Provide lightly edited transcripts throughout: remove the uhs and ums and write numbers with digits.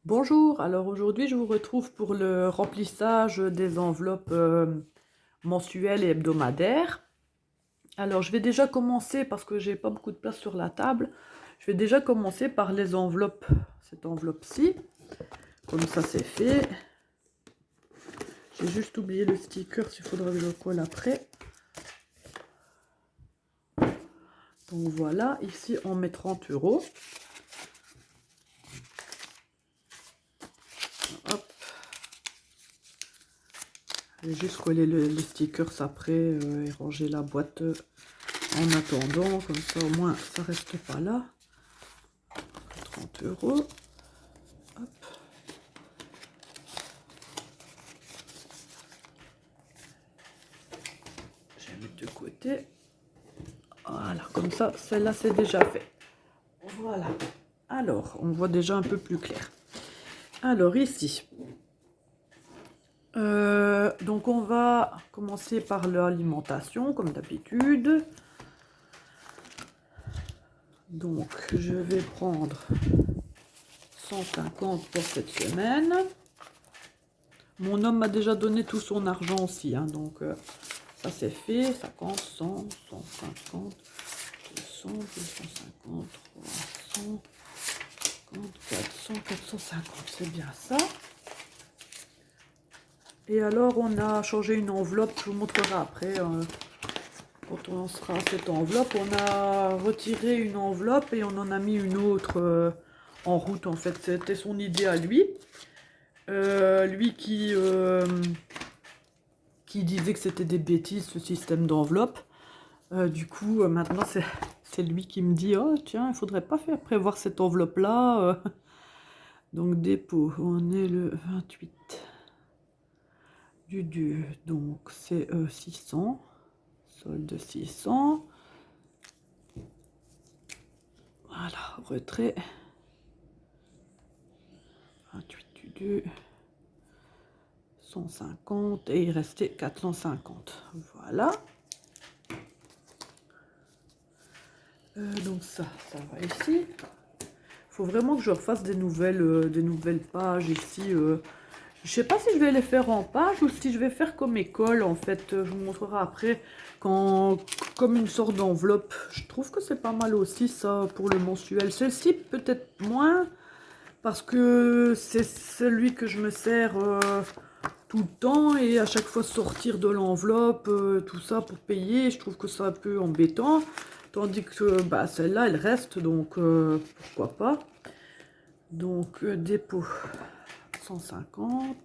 Bonjour, alors aujourd'hui je vous retrouve pour le remplissage des enveloppes mensuelles et hebdomadaires. Alors je vais déjà commencer parce que j'ai pas beaucoup de place sur la table. Je vais déjà commencer par les enveloppes, cette enveloppe-ci. Comme ça c'est fait. J'ai juste oublié le sticker, il faudra que je le colle après. Donc voilà, ici on met 30 euros. Hop. Je vais juste coller les stickers après et ranger la boîte en attendant, comme ça au moins ça reste pas là. 30 euros. Hop. Je vais mettre de côté. Voilà, comme ça, celle-là c'est déjà fait. Voilà. Alors, on voit déjà un peu plus clair. Alors ici, donc on va commencer par l'alimentation, comme d'habitude. Donc, je vais prendre 150 pour cette semaine. Mon homme m'a déjà donné tout son argent aussi, hein, donc ça c'est fait. 50, 100, 150, 200, 250, 300, 400, 450, c'est bien ça. Et alors on a changé une enveloppe, je vous montrerai après. Quand on lancera cette enveloppe, on a retiré une enveloppe et on en a mis une autre en route en fait. C'était son idée à lui. Lui qui disait que c'était des bêtises ce système d'enveloppe. Du coup, maintenant c'est lui qui me dit: oh tiens, il faudrait pas faire prévoir cette enveloppe là. Donc dépôt, on est le 28 du 2, donc c'est 600, solde 600. Voilà, retrait 28 du 2, 150 et il restait 450. Voilà. Donc ça va ici. Il faut vraiment que je refasse des nouvelles pages ici. Je sais pas si je vais les faire en page ou si je vais faire comme école en fait. Je vous montrerai après comme une sorte d'enveloppe. Je trouve que c'est pas mal aussi ça pour le mensuel. Celle-ci peut-être moins parce que c'est celui que je me sers tout le temps et à chaque fois sortir de l'enveloppe, tout ça pour payer. Je trouve que c'est un peu embêtant. Tandis que bah, celle-là elle reste donc pourquoi pas. Donc dépôt 150.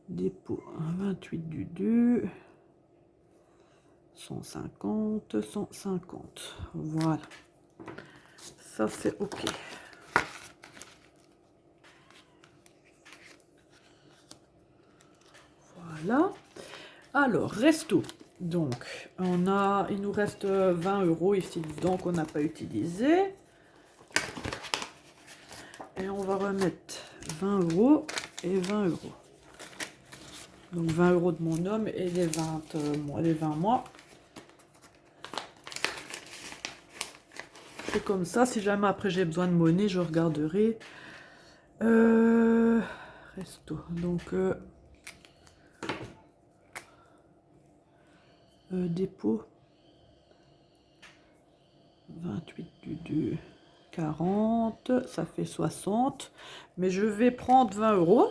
Dépôt 28 du 2, 150, 150. Voilà. Ça, c'est OK. Voilà. Alors, resto. Donc, il nous reste 20 euros ici dedans qu'on n'a pas utilisé. Et on va remettre 20 euros et 20 euros. Donc 20 euros de mon homme et les 20 mois. C'est comme ça. Si jamais après j'ai besoin de monnaie, je regarderai. Resto. Donc dépôt 28 du 2, 40. Ça fait 60. Mais je vais prendre 20 euros.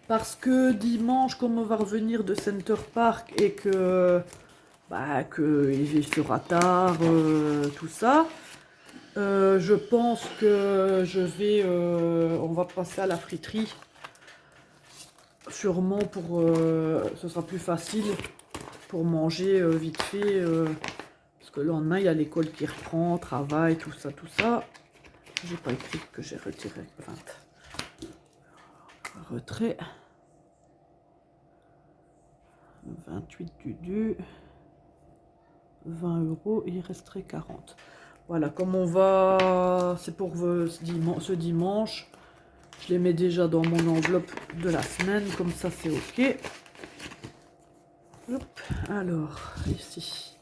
Parce que dimanche, comme on va revenir de Center Park et que il sera tard, tout ça, je pense que on va passer à la friterie, sûrement ce sera plus facile pour manger vite fait, parce que le lendemain il y a l'école qui reprend, travail, tout ça, tout ça. J'ai pas écrit que j'ai retiré 20. Retrait 28 du 2. 20 euros, il resterait 40. Voilà, comme on va, c'est pour ce dimanche, je les mets déjà dans mon enveloppe de la semaine, comme ça c'est OK. Hop, alors, ici,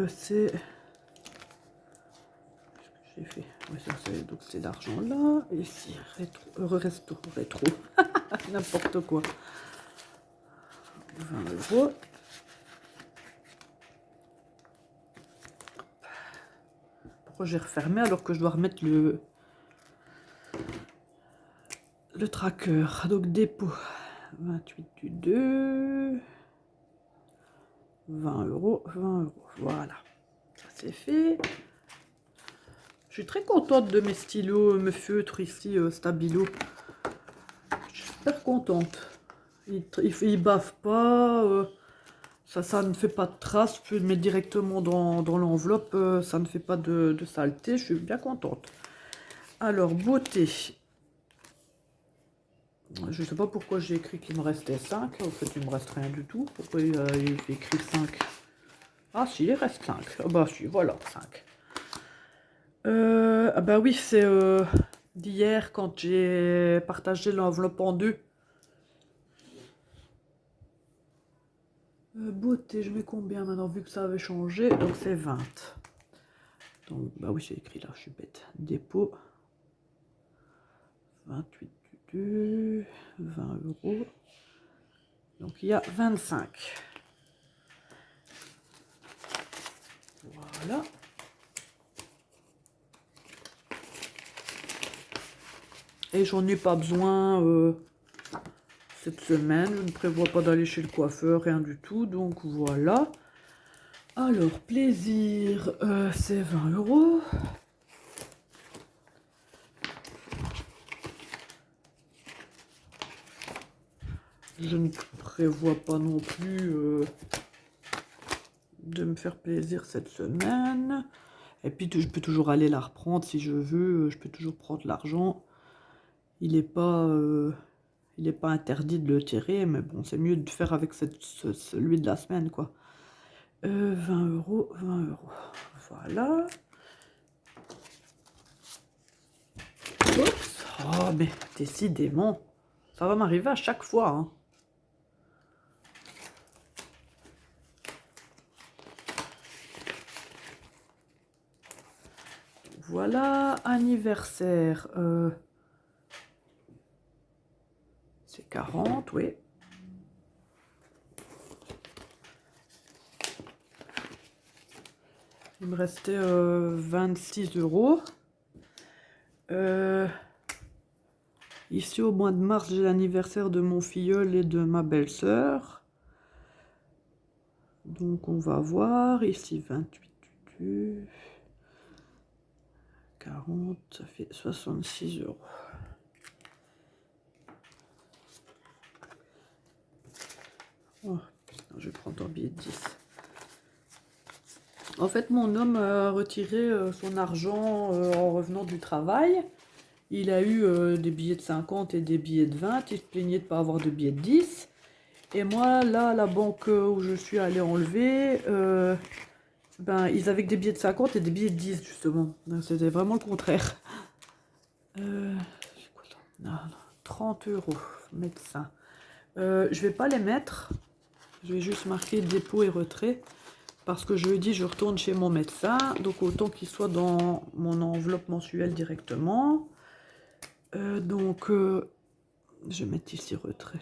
c'est j'ai fait. Ouais, ça, donc c'est l'argent là. Et ici, rétro. N'importe quoi. 20 €. Pourquoi j'ai refermé alors que je dois remettre le tracker? Donc dépôt. 28 du 2. 20 €. 20 €. Voilà. Ça c'est fait. Je suis très contente de mes stylos, mes feutres ici, Stabilo. Je suis super contente. Ils bavent pas. Ça ne fait pas de traces. Je peux le mettre directement dans l'enveloppe. Ça ne fait pas de saleté. Je suis bien contente. Alors, beauté. Je ne sais pas pourquoi j'ai écrit qu'il me restait 5. En fait, il me reste rien du tout. Pourquoi il est écrit 5? Ah si, il reste 5. Ah bah si, voilà, 5. Ah bah oui, c'est d'hier quand j'ai partagé l'enveloppe en deux. Beauté, je mets combien maintenant vu que ça avait changé? Donc c'est 20. Donc bah oui, j'ai écrit là, je suis bête. Dépôt. 28 du 2, 20 €. Donc il y a 25. Voilà. Et j'en ai pas besoin cette semaine. Je ne prévois pas d'aller chez le coiffeur, rien du tout. Donc voilà. Alors, plaisir, c'est 20 €. Je ne prévois pas non plus de me faire plaisir cette semaine. Et puis, je peux toujours aller la reprendre si je veux. Je peux toujours prendre l'argent. Il n'est pas interdit de le tirer, mais bon, c'est mieux de faire avec celui de la semaine, quoi. 20 €, 20 €. Voilà. Oups. Oh, mais décidément, ça va m'arriver à chaque fois, hein. Voilà, anniversaire. C'est 40, oui. Il me restait 26 €. Ici, au mois de mars, j'ai l'anniversaire de mon filleul et de ma belle-sœur. Donc, on va voir. Ici, 28 du 2. 40, ça fait 66 €. Oh, je vais prendre un billet de 10. En fait, mon homme a retiré son argent en revenant du travail. Il a eu des billets de 50 et des billets de 20. Il se plaignait de ne pas avoir de billets de 10. Et moi, là, à la banque où je suis allée enlever, ben, ils avaient que des billets de 50 et des billets de 10, justement. C'était vraiment le contraire. C'est quoi ça? Non, 30 €, médecin. Je vais pas les mettre. Je vais juste marquer dépôt et retrait. Parce que jeudi, je retourne chez mon médecin. Donc, autant qu'il soit dans mon enveloppe mensuelle directement. Donc, je vais mettre ici retrait.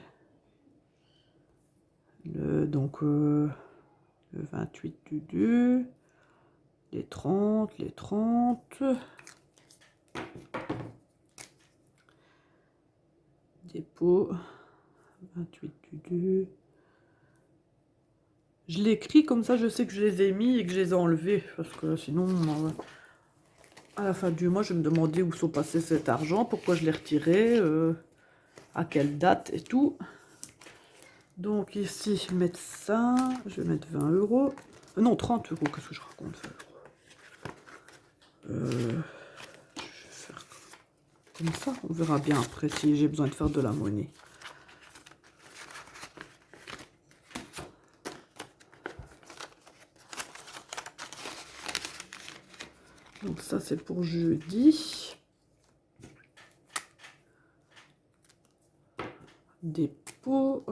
Donc, le 28 du 2. Les 30. Dépôt. 28 du 2. Je l'écris comme ça, je sais que je les ai mis et que je les ai enlevés. Parce que sinon, à la fin du mois, je vais me demander où sont passés cet argent, pourquoi je l'ai retiré, à quelle date et tout. Donc ici, médecin, je vais mettre 20 €. Non, 30 €, qu'est-ce que je raconte, 20 €. Je vais faire comme ça, on verra bien après si j'ai besoin de faire de la monnaie. Donc ça, c'est pour jeudi. Dépôt.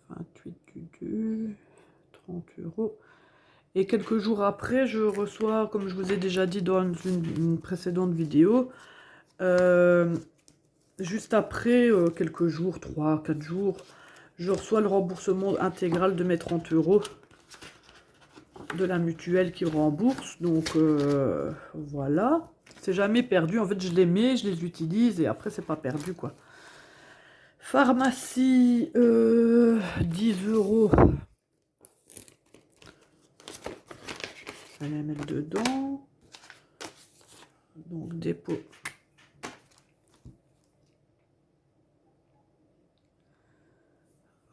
28 du 2. 30 €. Et quelques jours après, je reçois, comme je vous ai déjà dit dans une précédente vidéo, juste après, quelques jours, 3-4 jours, je reçois le remboursement intégral de mes 30 € de la mutuelle qui me rembourse. Donc voilà, c'est jamais perdu. En fait, je les mets, je les utilise et après, c'est pas perdu quoi. Pharmacie, 10 €. Je vais les mettre dedans. Donc dépôt.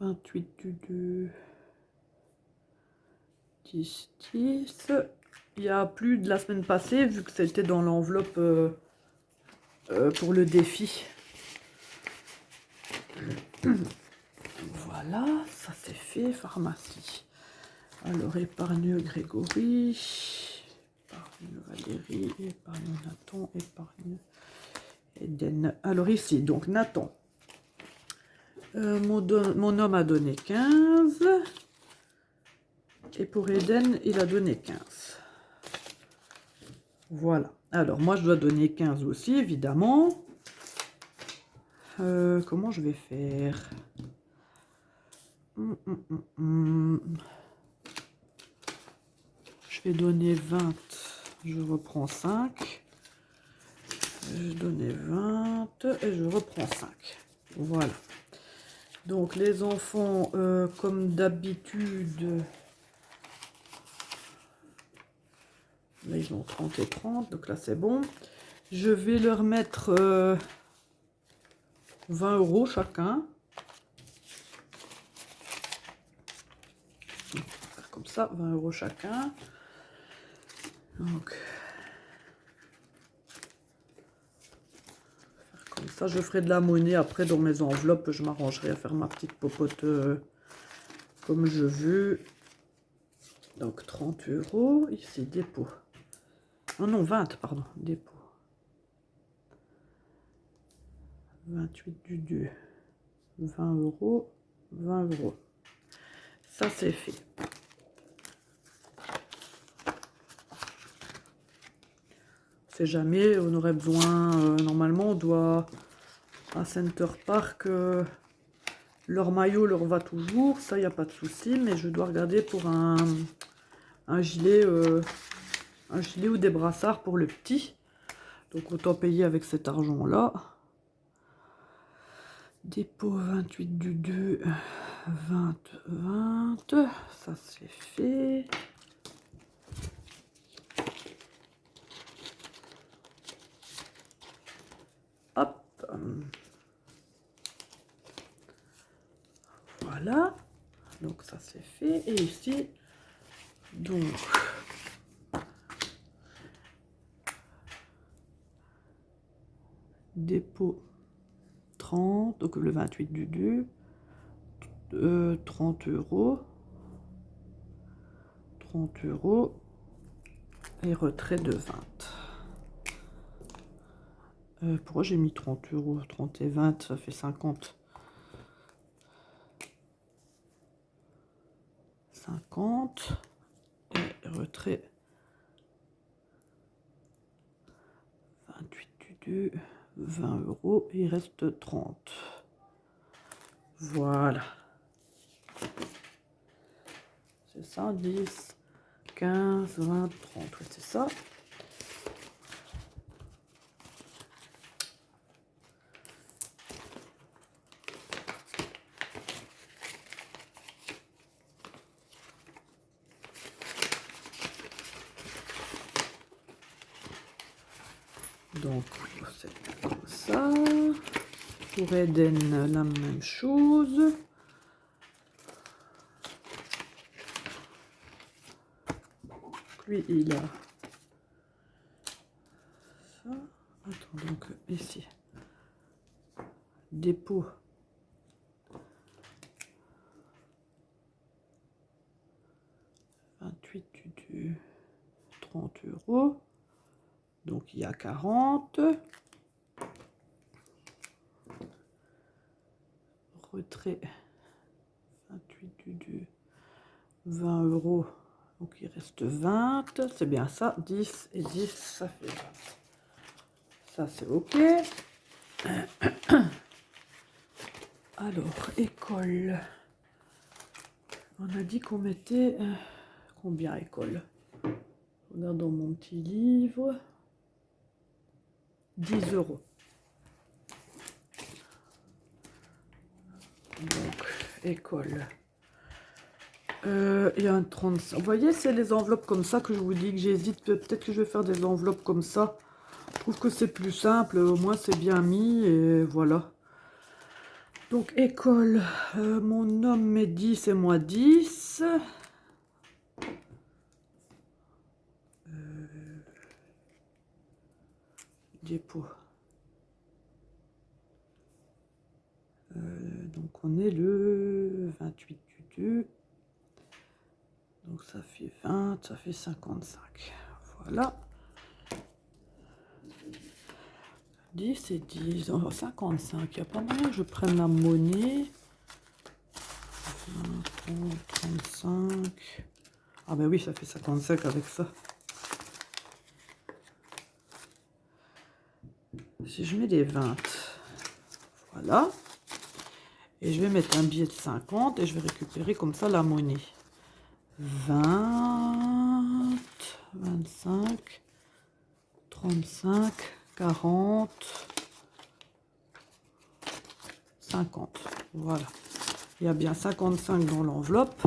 « 28 du 2, 10, 10. » Il y a plus de la semaine passée, vu que c'était dans l'enveloppe pour le défi. Voilà, ça c'est fait, pharmacie. Alors, épargne Grégory, épargne Valérie, épargne Nathan, épargne Eden. Alors ici, donc Nathan. Mon homme a donné 15. Et pour Eden, il a donné 15. Voilà. Alors, moi, je dois donner 15 aussi, évidemment. Comment je vais faire? Je vais donner 20. Je reprends 5. Je donnais 20 et je reprends 5. Voilà. Donc, les enfants, comme d'habitude... Là, ils ont 30 et 30, donc là, c'est bon. Je vais leur mettre 20 € chacun. Comme ça, 20 € chacun. Donc, comme ça, je ferai de la monnaie. Après, dans mes enveloppes, je m'arrangerai à faire ma petite popote comme je veux. Donc, 30 €. Ici, dépôt. Oh non, 20, pardon, dépôt. 28 du 2. 20 €. 20 €. Ça, c'est fait. On sait jamais, on aurait besoin, normalement on doit à Center Park, leur maillot leur va toujours, ça il n'y a pas de souci, mais je dois regarder pour un gilet ou des brassards pour le petit, donc autant payer avec cet argent là. Dépôt 28 du 2, 20, 20, ça c'est fait. Hop. Voilà. Donc ça c'est fait. Et ici, donc... Dépôt 30, donc le 28 du 2, 30 €. 30 € et retrait de 20. Pourquoi j'ai mis 30 €? 30 et 20, ça fait 50. 50. Et retrait 28 du 2, 20 €. Il reste 30. Voilà. C'est ça, 10, 15, 20, 30. Ouais, c'est ça. Donc, c'est comme ça. Pour Eden, la même chose. Lui, il a ça. Attends, donc ici. Dépôt. Du 2, 30 €. Donc, il y a 40. Retrait 28 du 2, 20 €. Donc il reste 20, c'est bien ça, 10 et 10, ça fait 20. Ça c'est ok. Alors, école. On a dit qu'on mettait combien école? Regarde dans mon petit livre. 10 €. Donc, école. Il y a un 35. Vous voyez, c'est les enveloppes comme ça que je vous dis que j'hésite. Peut-être que je vais faire des enveloppes comme ça. Je trouve que c'est plus simple. Au moins, c'est bien mis. Et voilà. Donc, école. Mon homme met 10 et moi 10. Dépôt. Donc, on est le 28 du 2. Donc, ça fait 20, ça fait 55. Voilà. 10 et 10, oh, 55. Il n'y a pas moyen que je prenne la monnaie. 20, 30, 35. Ah ben oui, ça fait 55 avec ça. Si je mets des 20, voilà. Et je vais mettre un billet de 50 et je vais récupérer comme ça la monnaie. 20, 25, 35, 40, 50. Voilà. Il y a bien 55 dans l'enveloppe.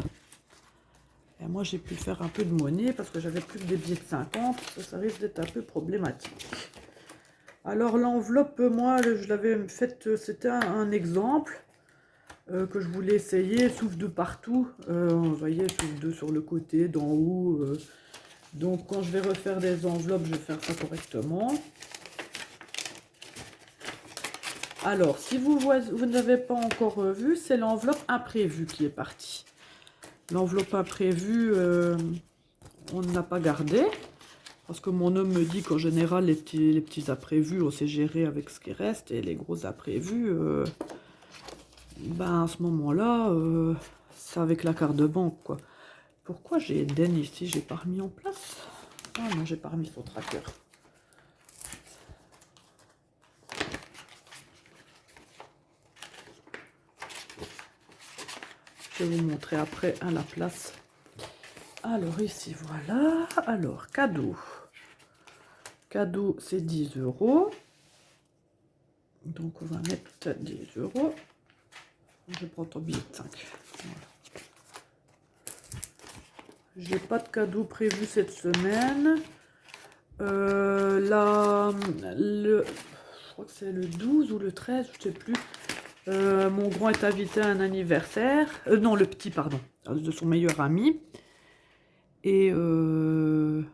Et moi, j'ai pu faire un peu de monnaie parce que j'avais plus que des billets de 50. Ça risque d'être un peu problématique. Alors, l'enveloppe, moi, je l'avais faite, c'était un exemple que je voulais essayer. Souffle de partout. Vous voyez, souffle de sur le côté, d'en haut. Donc, quand je vais refaire des enveloppes, je vais faire ça correctement. Alors, si vous n'avez pas encore vu, c'est l'enveloppe imprévue qui est partie. L'enveloppe imprévue, on ne l'a pas gardée. Parce que mon homme me dit qu'en général, les petits imprévus, on sait gérer avec ce qui reste. Et les gros imprévus, ben à ce moment-là, c'est avec la carte de banque, quoi. Pourquoi j'ai Eden ici? J'ai pas remis en place. Ah non, j'ai pas remis son tracker. Je vais vous montrer après à la place. Alors ici, voilà. Alors, cadeau. Cadeau, c'est 10 €. Donc, on va mettre 10 €. Je prends ton billet de 5. Voilà. J'ai pas de cadeau prévu cette semaine. Je crois que c'est le 12 ou le 13, je sais plus. Mon grand est invité à un anniversaire. Non, le petit, pardon. De son meilleur ami. Et ben,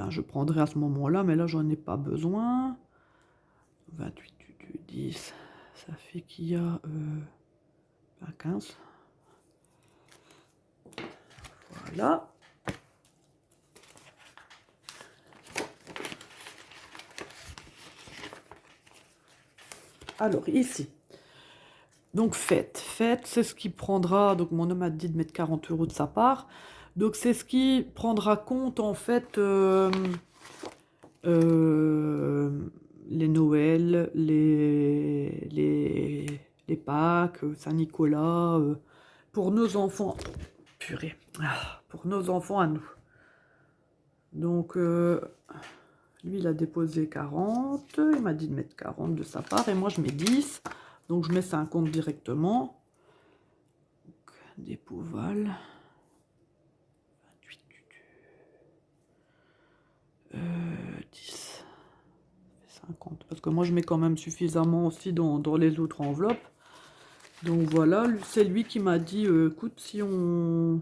je prendrai à ce moment-là, mais là, j'en ai pas besoin. 28 du 10, ça fait qu'il y a 15. Voilà. Alors, ici. Donc, fête, c'est ce qui prendra... Donc, mon homme a dit de mettre 40 € de sa part. Donc, c'est ce qui prendra compte, en fait, les Noël, les Pâques, Saint-Nicolas, pour nos enfants. Purée. Pour nos enfants à nous. Donc, lui, il a déposé 40. Il m'a dit de mettre 40 de sa part. Et moi, je mets 10. Donc, je mets 50 directement. Donc, dépôt Val. 28 10. 50. Parce que moi, je mets quand même suffisamment aussi dans les autres enveloppes. Donc, voilà. C'est lui qui m'a dit, écoute, si on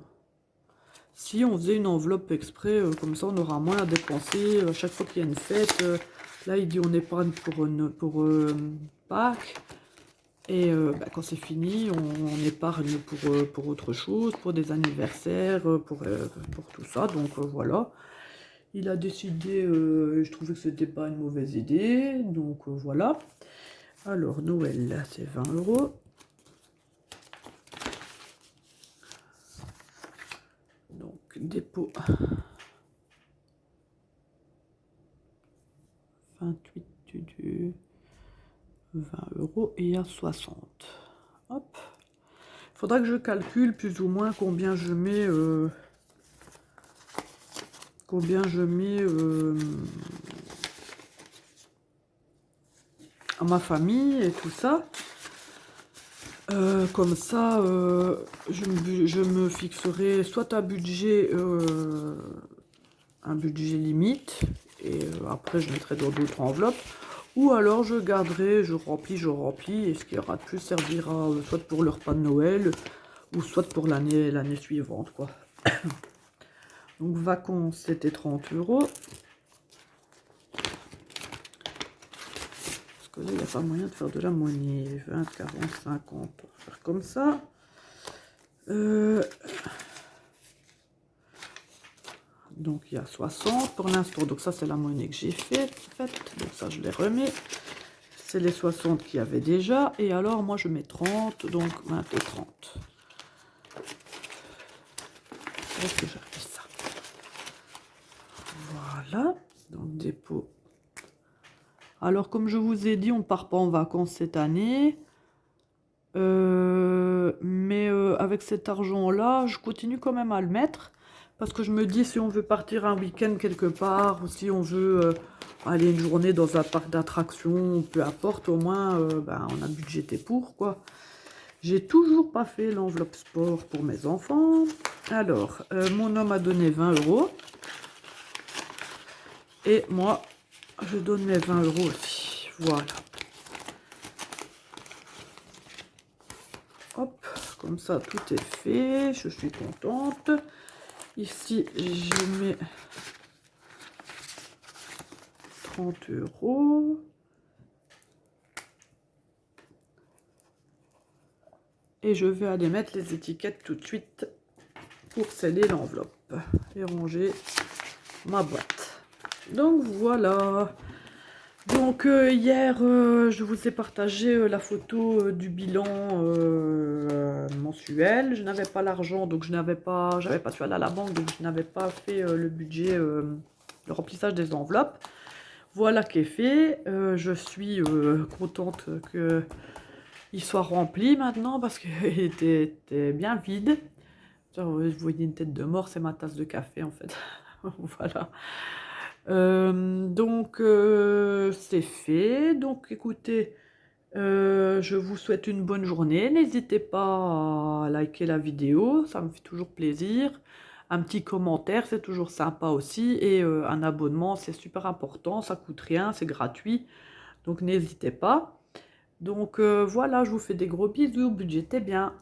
faisait une enveloppe exprès, comme ça, on aura moins à dépenser. À chaque fois qu'il y a une fête, là, il dit on épargne pour Pâques. Et bah, quand c'est fini, on épargne pour autre chose, pour des anniversaires, pour tout ça. Donc voilà. Il a décidé, je trouvais que c'était pas une mauvaise idée. Donc voilà. Alors, Noël, là, c'est 20 €. Donc, dépôt 28 du 20 € et à 60. Hop. Il faudra que je calcule plus ou moins combien je mets à ma famille et tout ça. Comme ça, je me fixerai soit un budget limite, et après je mettrai dans d'autres enveloppes, ou alors je garderai, je remplis, et ce qui y aura de plus servira soit pour le repas de Noël, ou soit pour l'année suivante, quoi. Donc vacances, c'était 30 €. Parce que là, il n'y a pas moyen de faire de la monnaie. 20, 40, 50, on va faire comme ça. Donc il y a 60 pour l'instant. Donc ça, c'est la monnaie que j'ai faite. Donc ça, je les remets. C'est les 60 qu'il y avait déjà. Et alors, moi, je mets 30. Donc 20 et 30. Est-ce que j'ai fait ça? Voilà. Donc dépôt. Alors, comme je vous ai dit, on ne part pas en vacances cette année. Mais avec cet argent-là, je continue quand même à le mettre. Parce que je me dis, si on veut partir un week-end quelque part, ou si on veut aller une journée dans un parc d'attractions, peu importe, au moins, on a budgété pour, quoi. J'ai toujours pas fait l'enveloppe sport pour mes enfants. Alors, mon homme a donné 20 €. Et moi, je donne mes 20 € aussi. Voilà. Hop, comme ça, tout est fait. Je suis contente. Ici, je mets 30 €. Et je vais aller mettre les étiquettes tout de suite pour sceller l'enveloppe et ranger ma boîte. Donc voilà. Donc hier, je vous ai partagé la photo du bilan mensuel. Je n'avais pas l'argent, donc j'avais pas su aller à la banque, donc je n'avais pas fait le budget, le remplissage des enveloppes. Voilà qui est fait. Je suis contente qu'il soit rempli maintenant parce qu'il était bien vide. Vous voyez une tête de mort, c'est ma tasse de café en fait. Voilà. Donc c'est fait. Donc écoutez, je vous souhaite une bonne journée. N'hésitez pas à liker la vidéo, ça me fait toujours plaisir. Un petit commentaire, c'est toujours sympa aussi. Et un abonnement, c'est super important, ça coûte rien, c'est gratuit. Donc n'hésitez pas. Donc voilà, je vous fais des gros bisous, budgétez bien.